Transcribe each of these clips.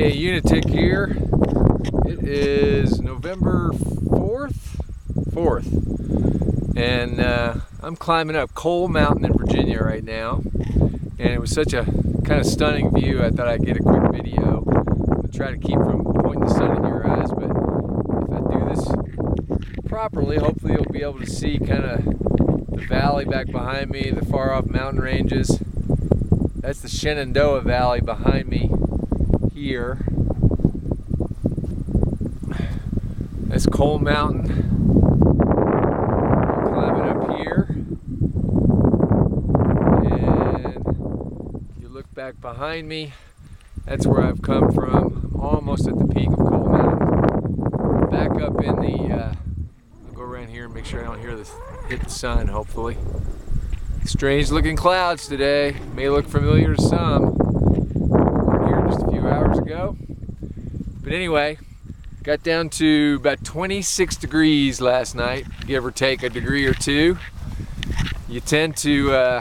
Hey, Unitic here. It is November 4th, and I'm climbing up Cole Mountain in Virginia right now, and it was such a kind of stunning view I thought I'd get a quick video. I'll try to keep from pointing the sun in your eyes, but if I do this properly, hopefully you'll be able to see kind of the valley back behind me, the far off mountain ranges. That's the Shenandoah Valley behind me here. That's Cole Mountain. I'm climbing up here, and if you look back behind me, that's where I've come from. I'm almost at the peak of Cole Mountain. Back up in the, I'll go around here and make sure I don't hear this hit the sun, hopefully. Strange looking clouds today. May look familiar to some. Here just a few hours ago. But anyway, got down to about 26 degrees last night, give or take a degree or two. You tend to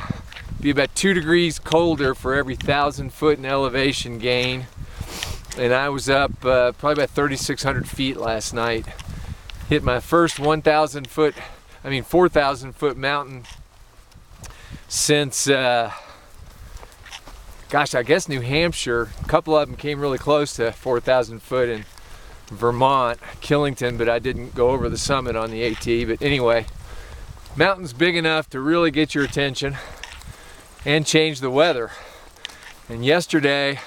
be about 2 degrees colder for every 1,000 foot in elevation gain. And I was up probably about 3,600 feet last night. Hit my first 4,000 foot mountain since, gosh, I guess New Hampshire. A couple of them came really close to 4,000 foot in Vermont, Killington, but I didn't go over the summit on the AT. But anyway, mountain's big enough to really get your attention and change the weather. And yesterday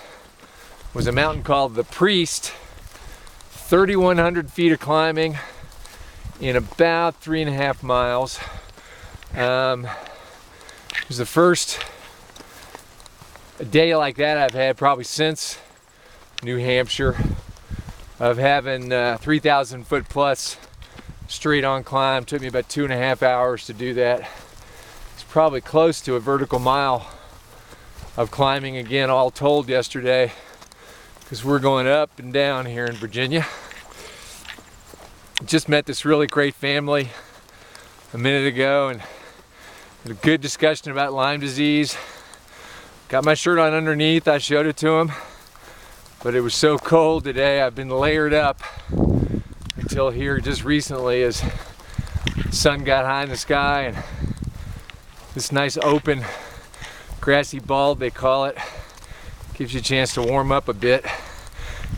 was a mountain called the Priest, 3,100 feet of climbing in about 3.5 miles. It was the first day like that I've had probably since New Hampshire, of having 3,000 foot plus straight on climb. Took me about 2.5 hours to do that. It's probably close to a vertical mile of climbing again, all told, yesterday, because we're going up and down here in Virginia. Just met this really great family a minute ago and had a good discussion about Lyme disease. Got my shirt on underneath, I showed it to him, but it was so cold today I've been layered up until here just recently as the sun got high in the sky and this nice open grassy bald, they call it, gives you a chance to warm up a bit,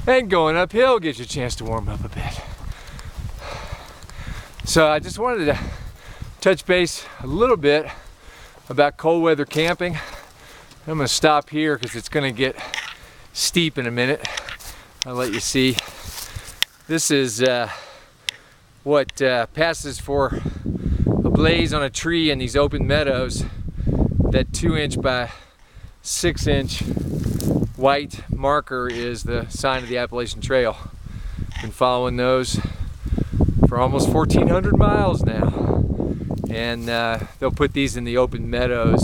and going uphill gives you a chance to warm up a bit. So I just wanted to touch base a little bit about cold weather camping. I'm going to stop here because it's going to get steep in a minute. I'll let you see. This is what passes for a blaze on a tree in these open meadows. That 2-inch by 6-inch white marker is the sign of the Appalachian Trail. Been following those for almost 1,400 miles now. And they'll put these in the open meadows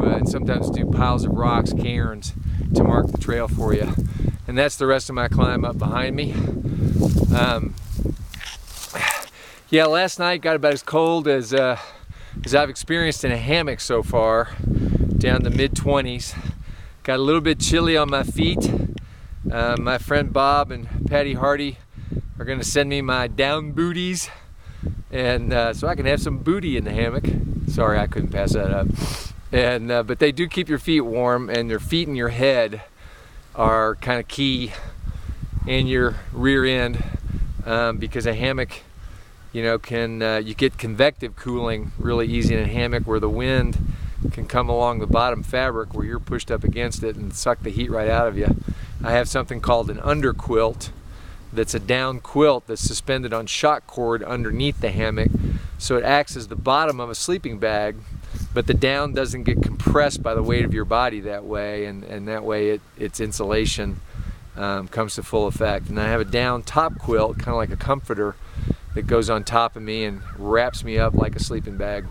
and sometimes do piles of rocks, cairns, to mark the trail for you. And that's the rest of my climb up behind me. Yeah, last night got about as cold as I've experienced in a hammock so far, down the mid-20s. Got a little bit chilly on my feet. My friend Bob and Patty Hardy are going to send me my down booties, and so I can have some booty in the hammock. Sorry, I couldn't pass that up. And but they do keep your feet warm, and your feet and your head are kind of key in your rear end, because a hammock, you know, you get convective cooling really easy in a hammock, where the wind can come along the bottom fabric where you're pushed up against it and suck the heat right out of you. I have something called an under quilt. That's a down quilt that's suspended on shock cord underneath the hammock, so it acts as the bottom of a sleeping bag, but the down doesn't get compressed by the weight of your body that way, and that way its insulation comes to full effect. And I have a down top quilt, kind of like a comforter, that goes on top of me and wraps me up like a sleeping bag.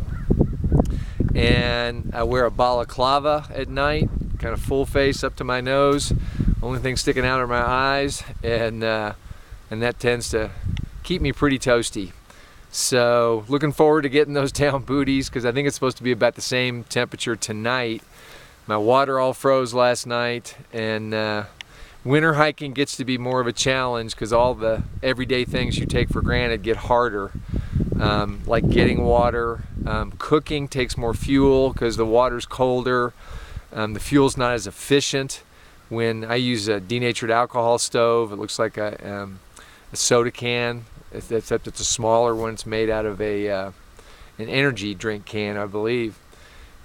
And I wear a balaclava at night, kind of full face up to my nose. Only thing sticking out are my eyes, and that tends to keep me pretty toasty. So looking forward to getting those down booties, because I think it's supposed to be about the same temperature tonight. My water all froze last night, and Winter hiking gets to be more of a challenge because all the everyday things you take for granted get harder, like getting water. Cooking takes more fuel because the water's colder. The fuel's not as efficient. When I use a denatured alcohol stove, it looks like a soda can, except it's a smaller one. It's made out of an energy drink can, I believe.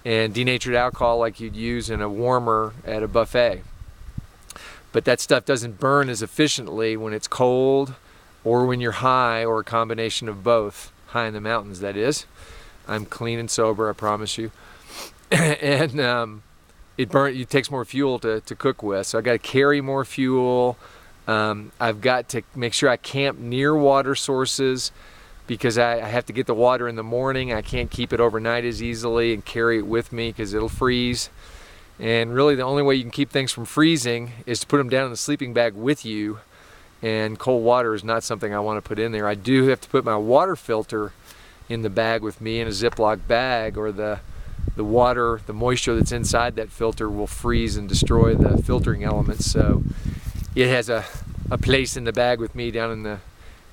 And denatured alcohol like you'd use in a warmer at a buffet. But that stuff doesn't burn as efficiently when it's cold or when you're high, or a combination of both. High in the mountains, that is. I'm clean and sober, I promise you. And it takes more fuel to cook with, so I got to carry more fuel. I've got to make sure I camp near water sources because I have to get the water in the morning. I can't keep it overnight as easily and carry it with me because it'll freeze. And really the only way you can keep things from freezing is to put them down in the sleeping bag with you, and cold water is not something I want to put in there. I do have to put my water filter in the bag with me in a Ziploc bag, or the water, the moisture that's inside that filter will freeze and destroy the filtering elements. So it has a place in the bag with me down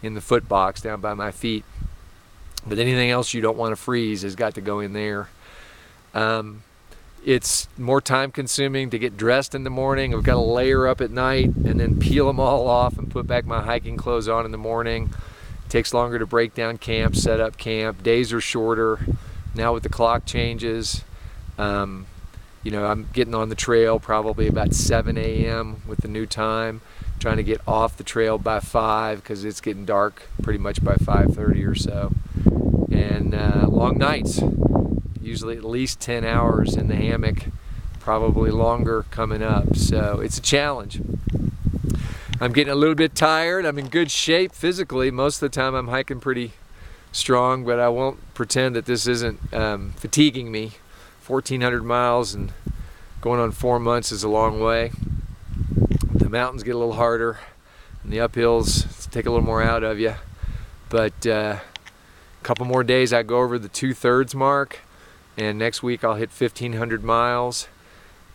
in the foot box down by my feet. But anything else you don't want to freeze has got to go in there. It's more time consuming to get dressed in the morning. I've got to layer up at night and then peel them all off and put back my hiking clothes on in the morning. It takes longer to break down camp, set up camp. Days are shorter. Now with the clock changes, I'm getting on the trail probably about 7 a.m. with the new time, trying to get off the trail by 5 because it's getting dark pretty much by 5:30 or so. And long nights, usually at least 10 hours in the hammock, probably longer coming up. So it's a challenge. I'm getting a little bit tired. I'm in good shape physically. Most of the time I'm hiking pretty strong, but I won't pretend that this isn't fatiguing me. 1,400 miles and going on 4 months is a long way. The mountains get a little harder and the uphills take a little more out of you. But a couple more days I go over the 2/3 mark, and next week I'll hit 1,500 miles,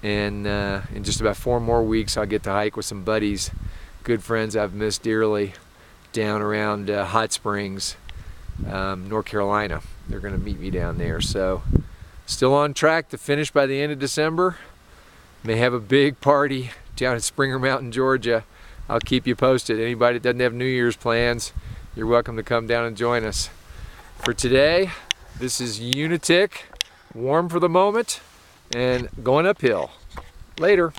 and in just about 4 more weeks I'll get to hike with some buddies, good friends I've missed dearly, down around Hot Springs, North Carolina. They're going to meet me down there. So still on track to finish by the end of December. May have a big party down at Springer Mountain, Georgia. I'll keep you posted. Anybody that doesn't have New Year's plans, you're welcome to come down and join us. For today, this is Unitic, warm for the moment and going uphill. Later.